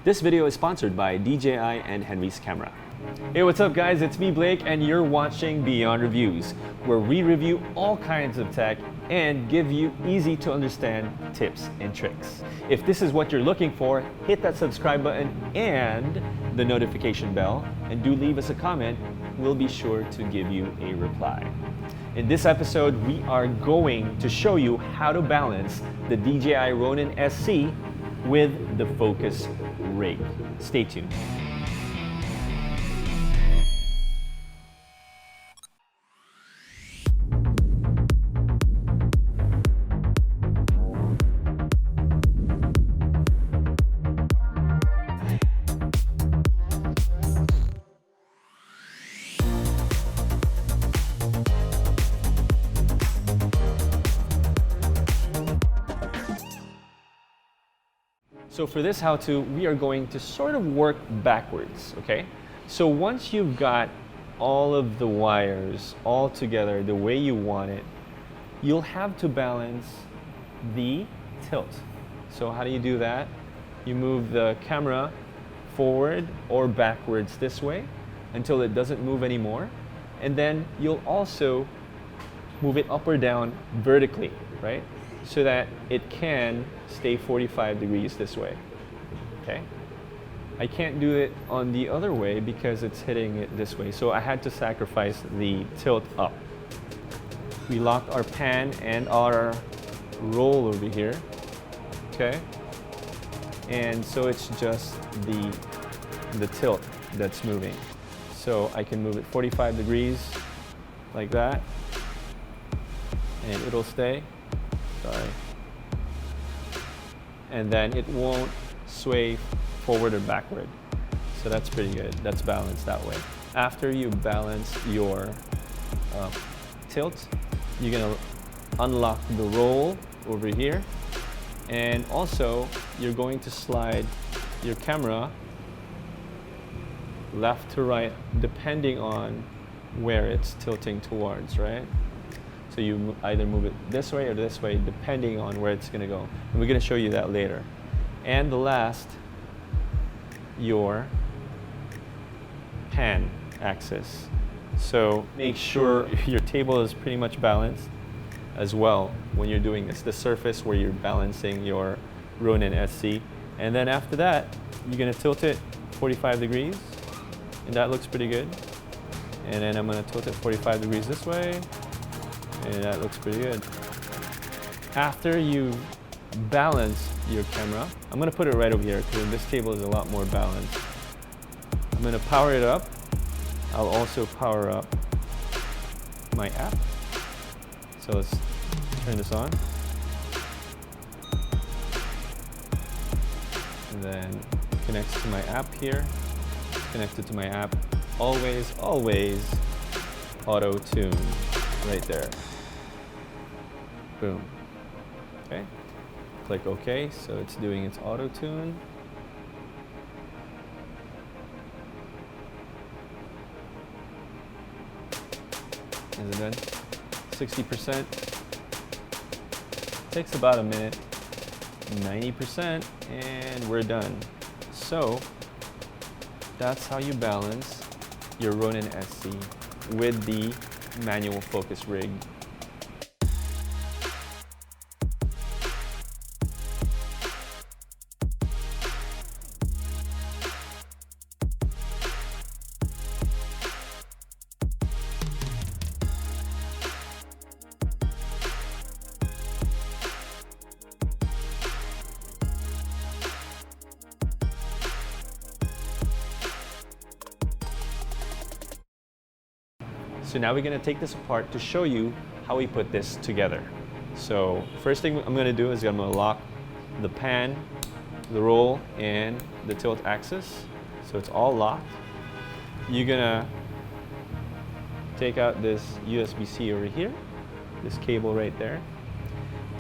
This video is sponsored by DJI and Henry's Camera. Hey, what's up guys? It's me, Blake, and you're watching Beyond Reviews, where we review all kinds of tech and give you easy to understand tips and tricks. If this is what you're looking for, hit that subscribe button and the notification bell, and do leave us a comment. We'll be sure to give you a reply. In this episode, we are going to show you how to balance the DJI Ronin-SC with the focus rig. Stay tuned. So for this how-to, we are going to sort of work backwards, okay? So once you've got all of the wires all together the way you want it, you'll have to balance the tilt. So how do you do that? You move the camera forward or backwards this way until it doesn't move anymore. And then you'll also move it up or down vertically, right? So that it can stay 45 degrees this way, okay? I can't do it on the other way because it's hitting it this way, so I had to sacrifice the tilt up. We locked our pan and our roll over here, okay? And so it's just the tilt that's moving. So I can move it 45 degrees like that, and it'll stay. Sorry. And then it won't sway forward or backward. So that's pretty good. That's balanced that way. After you balance your tilt, you're gonna unlock the roll over here. And also, you're going to slide your camera left to right, depending on where it's tilting towards, right? So you either move it this way or this way, depending on where it's gonna go. And we're gonna show you that later. And the last, your pan axis. So make sure your table is pretty much balanced as well when you're doing this. The surface where you're balancing your Ronin-SC. And then after that, you're gonna tilt it 45 degrees, and that looks pretty good. And then I'm gonna tilt it 45 degrees this way, and that looks pretty good. After you balance your camera, I'm gonna put it right over here because this table is a lot more balanced. I'm gonna power it up. I'll also power up my app. So let's turn this on. And then connects to my app here. Connected to my app. Always, always auto tune right there. Boom. Okay. Click OK, so it's doing its auto tune. Is it done? 60%. Takes about a minute. 90%, and we're done. So that's how you balance your Ronin-SC with the manual focus rig. So now we're gonna take this apart to show you how we put this together. So first thing I'm gonna do is I'm gonna lock the pan, the roll, and the tilt axis. So it's all locked. You're gonna take out this USB-C over here, this cable right there,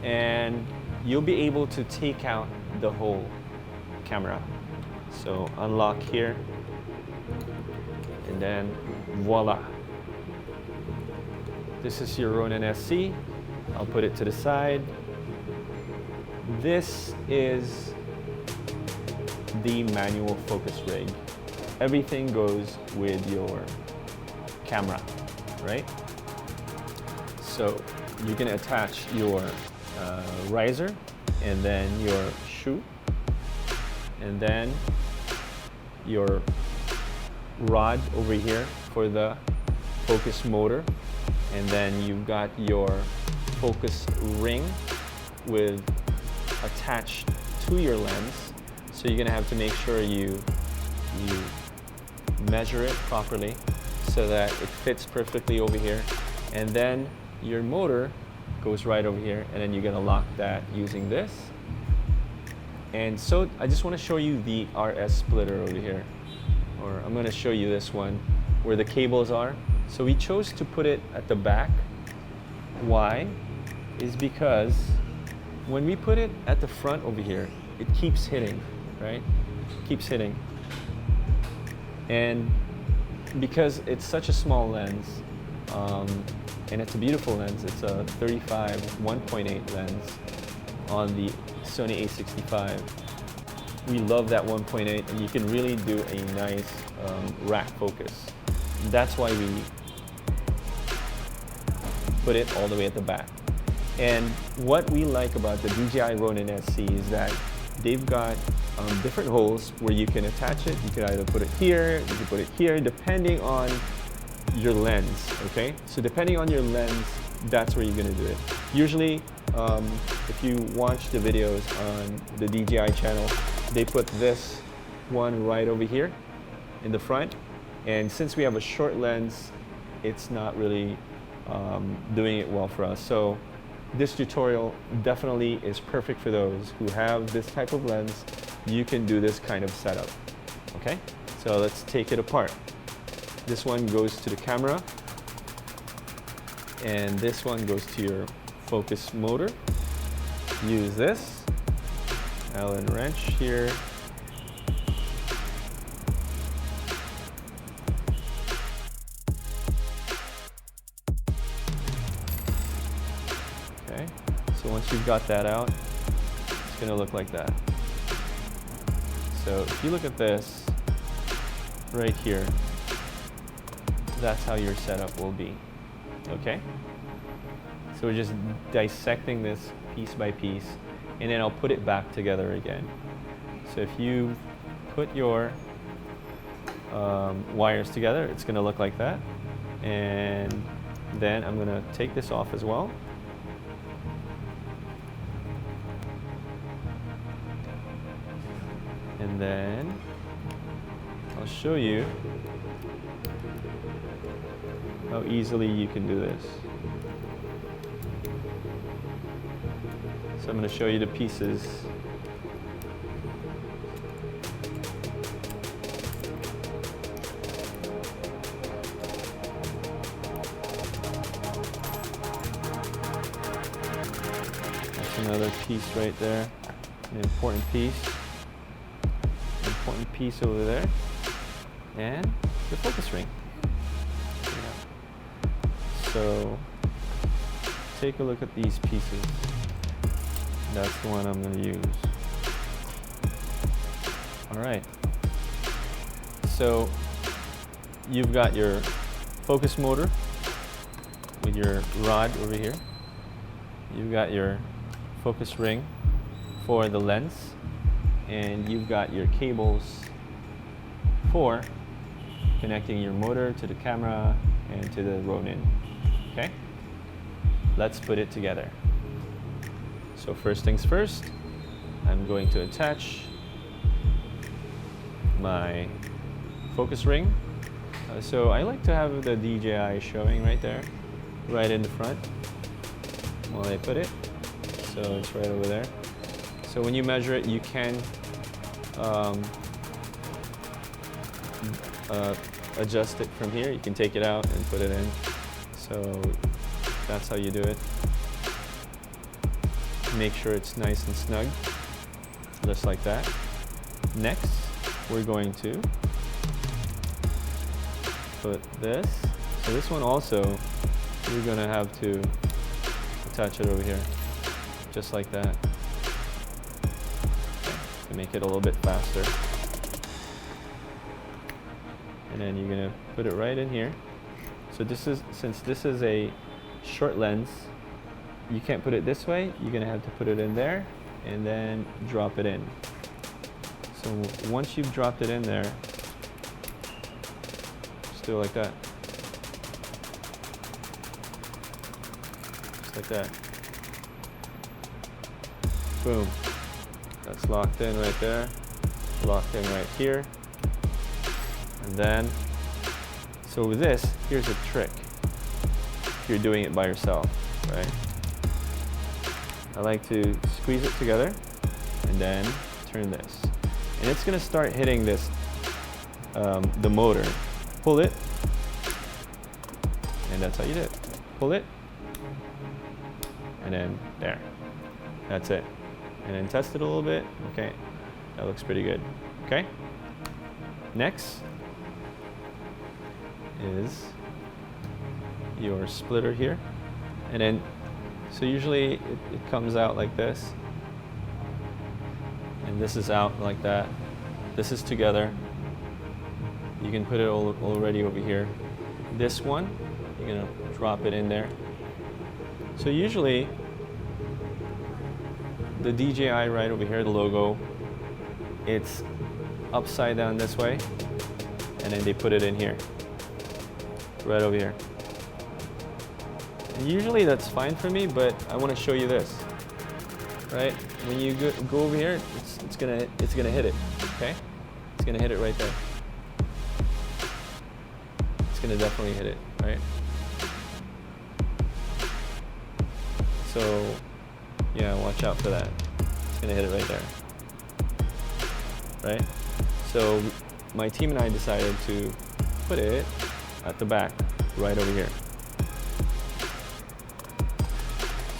and you'll be able to take out the whole camera. So unlock here, and then voila. This is your Ronin-SC. I'll put it to the side. This is the manual focus rig. Everything goes with your camera, right? So you can attach your riser and then your shoe and then your rod over here for the focus motor, and then you've got your focus ring with attached to your lens. So you're gonna have to make sure you measure it properly so that it fits perfectly over here, and then your motor goes right over here, and then you're gonna lock that using this. And so I just want to show you the RS splitter over here, or I'm going to show you this one where the cables are. So we chose to put it at the back. Why? Is because when we put it at the front over here, it keeps hitting, right? Keeps hitting. And because it's such a small lens, and it's a beautiful lens, it's a 35 1.8 lens on the Sony A65. We love that 1.8, and you can really do a nice rack focus. That's why we put it all the way at the back. And what we like about the DJI Ronin-SC is that they've got different holes where you can attach it. You can either put it here, you can put it here, depending on your lens, okay? So depending on your lens, that's where you're gonna do it. Usually, if you watch the videos on the DJI channel, they put this one right over here in the front. And since we have a short lens, it's not really doing it well for us. So this tutorial definitely is perfect for those who have this type of lens. You can do this kind of setup, okay? So let's take it apart. This one goes to the camera, and this one goes to your focus motor. Use this Allen wrench here. Okay, so once you've got that out, it's gonna look like that. So if you look at this right here, that's how your setup will be, okay? So we're just dissecting this piece by piece, and then I'll put it back together again. So if you put your wires together, it's gonna look like that. And then I'm gonna take this off as well. And then I'll show you how easily you can do this. So I'm going to show you the pieces. That's another piece right there, an important piece. Important piece over there, and the focus ring. So take a look at these pieces. That's the one I'm going to use. All right. So you've got your focus motor with your rod over here. You've got your focus ring for the lens, and you've got your cables for connecting your motor to the camera and to the Ronin. Okay? Let's put it together. So first things first, I'm going to attach my focus ring. So I like to have the DJI showing right there, right in the front while I put it. So it's right over there. So when you measure it, you can adjust it from here. You can take it out and put it in. So that's how you do it. Make sure it's nice and snug, just like that. Next, we're going to put this. So this one also, you're going to have to attach it over here, just like that, to make it a little bit faster. and then you're gonna put it right in here. So since this is a short lens, you can't put it this way. You're gonna have to put it in there and then drop it in. So once you've dropped it in there, just do it like that. Just like that. Boom. That's locked in right there. Locked in right here. And then, so with this, here's a trick. If you're doing it by yourself, right? I like to squeeze it together and then turn this. And it's gonna start hitting this, the motor. Pull it, and that's how you do it. Pull it, and then there. That's it. And then test it a little bit. Okay, that looks pretty good. Okay. Next is your splitter here. And then, so usually it comes out like this. And this is out like that. This is together. You can put it already over here. This one, you're gonna drop it in there. So usually, the DJI right over here, the logo, it's upside down this way, and then they put it in here, right over here. And usually that's fine for me, but I want to show you this, right? When you go over here, it's gonna hit it, okay? It's gonna hit it right there. It's gonna definitely hit it, right? So, yeah, watch out for that. It's gonna hit it right there, right? So my team and I decided to put it at the back, right over here.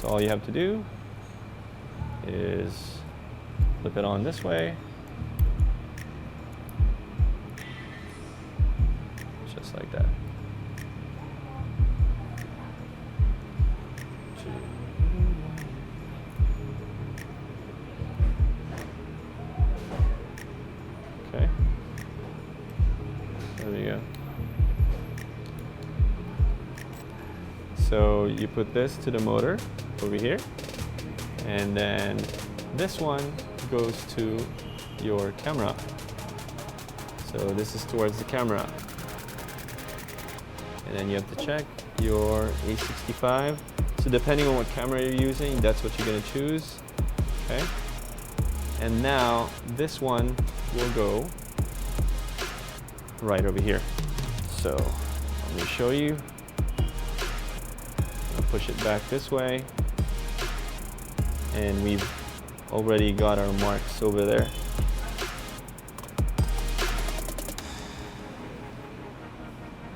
So all you have to do is flip it on this way, just like that. Okay, there we go. So you put this to the motor over here, and then this one goes to your camera. So this is towards the camera. And then you have to check your A65. So depending on what camera you're using, that's what you're gonna choose, okay? And now this one will go right over here. So let me show you. I'll push it back this way. And we've already got our marks over there.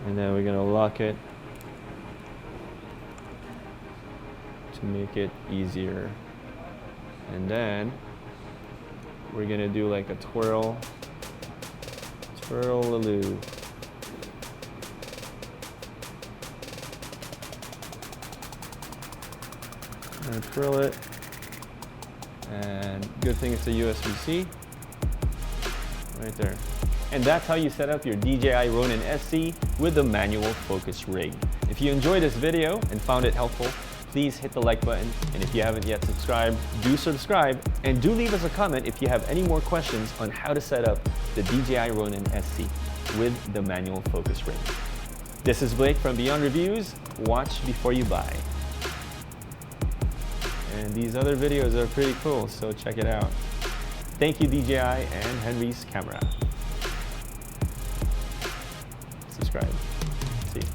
And then we're gonna lock it to make it easier. And then we're gonna do like a twirl-a-loo. I'm gonna twirl it. And good thing it's a USB-C right there. And that's how you set up your DJI Ronin-SC with the manual focus rig. If you enjoyed this video and found it helpful, please hit the like button. And if you haven't yet subscribed, do subscribe. And do leave us a comment if you have any more questions on how to set up the DJI Ronin-SC with the manual focus rig. This is Blake from Beyond Reviews. Watch before you buy. And these other videos are pretty cool, so check it out. Thank you, DJI and Henry's Camera. Subscribe. See you.